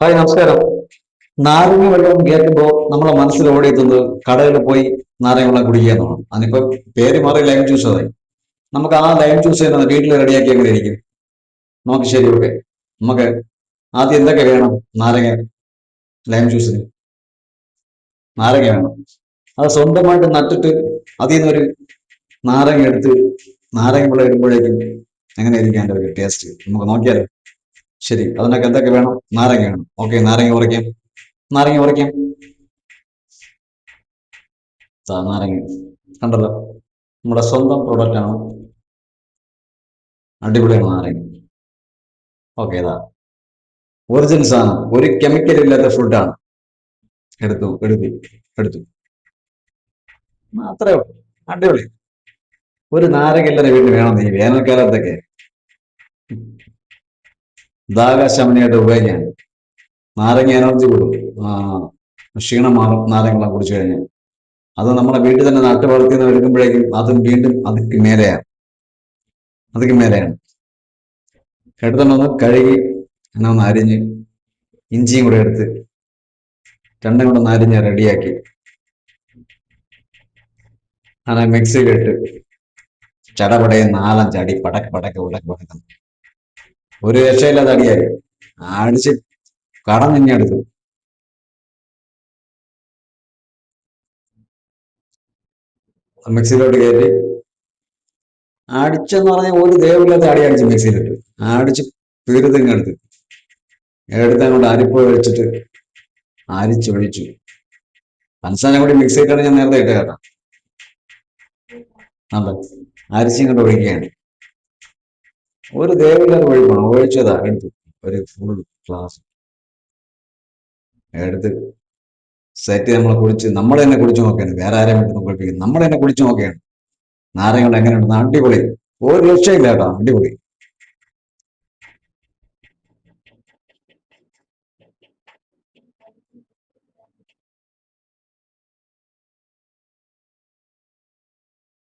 Hi, നമസ്കാരം. നാരങ്ങ വെള്ളം കേൾക്കുമ്പോൾ നമ്മളെ മനസ്സിൽ ഓടിയെത്തുന്നത് കടയിൽ പോയി നാരങ്ങ വെള്ളം കുടിക്കുക എന്നാണ്. അതിനിപ്പോ പേര് മാറി ലൈം ജ്യൂസ് ആയി. നമുക്ക് ആ ലൈം ജ്യൂസ് തന്നെ വീട്ടിൽ റെഡിയാക്കി എങ്ങനെ ഇരിക്കും? നമുക്ക് ശരി, ഓക്കെ. നമുക്ക് ആദ്യം എന്തൊക്കെ വേണം? നാരങ്ങ ലൈം ജ്യൂസിന് നാരങ്ങ വേണം. അത് സ്വന്തമായിട്ട് നട്ടിട്ട് അതിൽ നിന്നൊരു നാരങ്ങ എടുത്ത് നാരങ്ങ വെള്ളം ഇടുമ്പോഴേക്കും എങ്ങനെയായിരിക്കും അതിന്റെ ഒരു ടേസ്റ്റ്? നമുക്ക് നോക്കിയാലോ. ശരി, അതിനൊക്കെ എന്തൊക്കെ വേണം? നാരങ്ങ വേണം. ഓക്കെ, നാരങ്ങ ഉറയ്ക്കാം. നാരങ്ങ ഉറയ്ക്കാം. നാരങ്ങ കണ്ടല്ലോ, നമ്മുടെ സ്വന്തം പ്രൊഡക്റ്റ് ആണ്. അടിപൊളിയാണ് നാരങ്ങ. ഓക്കെ, ഇതാ ഒറിജിനൽ സാധനം, ഒരു കെമിക്കൽ ഇല്ലാത്ത ഫുഡാണ്. എടുത്തു. അത്രേ ഉള്ളൂ. അടിപൊളി. ഒരു നാരങ്ങ എല്ലാവരും വീട്ടിൽ വേണം ഈ വേനൽക്കാലത്തൊക്കെ ദാഹശമനിയായിട്ട് ഉപയോഗിക്കാൻ. നാരങ്ങ എനർജി കൊടുക്കും. ക്ഷീണം മാറും നാരങ്ങ കുടിച്ചു കഴിഞ്ഞാൽ. അത് നമ്മുടെ വീട്ടിൽ തന്നെ നട്ടു വളർത്തിന്ന് എടുക്കുമ്പോഴേക്കും അതും വീണ്ടും അതിക്ക് മേലെയാണ്. എടുത്തൊന്ന് കഴുകി എന്നെ ഒന്ന് അരിഞ്ഞ് ഇഞ്ചിയും കൂടെ എടുത്ത് രണ്ടും കൂടെ ഒന്ന് അരിഞ്ഞ് റെഡിയാക്കി അങ്ങനെ മിക്സിയിലിട്ട് ചടപടയെ നാലഞ്ചടി പടക്ക് പടക്ക് ഉടക്ക് പടക്കുന്നു. ഒരു രക്ഷയില്ലാതെ അടിയായി. അടിച്ച് കടഞ്ഞെടുത്തു. മിക്സിയിലോട്ട് കയറ്റി അടിച്ചെന്ന് പറഞ്ഞാൽ ഒരു ദേവില്ലാത്ത അടി അടിച്ച് മിക്സിയിലിട്ട് അടിച്ച് എടുത്തങ്ങോട്ട് അരിപ്പ് ഒഴിച്ചിട്ട് അരിച്ചൊഴിച്ചു. പഞ്ചസാര കൂടി മിക്സിയിട്ടാണ് ഞാൻ നേരത്തെ ഇട്ട് കേട്ടോ. അതെ, അരിച്ചിങ്ങോട്ട് ഒഴിക്കുകയാണ്. ഒരു ദേവില്ലാതെ ഒഴിക്കണം. ഒഴിച്ചതാ എടുത്തു ഒരു ഫുൾ ഗ്ലാസ് എടുത്ത് സെറ്റ് നമ്മൾ തന്നെ കുടിച്ചു നോക്കുകയാണ്. വേറെ ആരെയും വിട്ട് കുളിപ്പിക്കുന്നത് നമ്മൾ തന്നെ കുടിച്ചു നോക്കുകയാണ്. നാരങ്ങൾ എങ്ങനെയുണ്ട്? അടിപൊളി. ഒരു രക്ഷയില്ല കേട്ടോ, അടിപൊളി.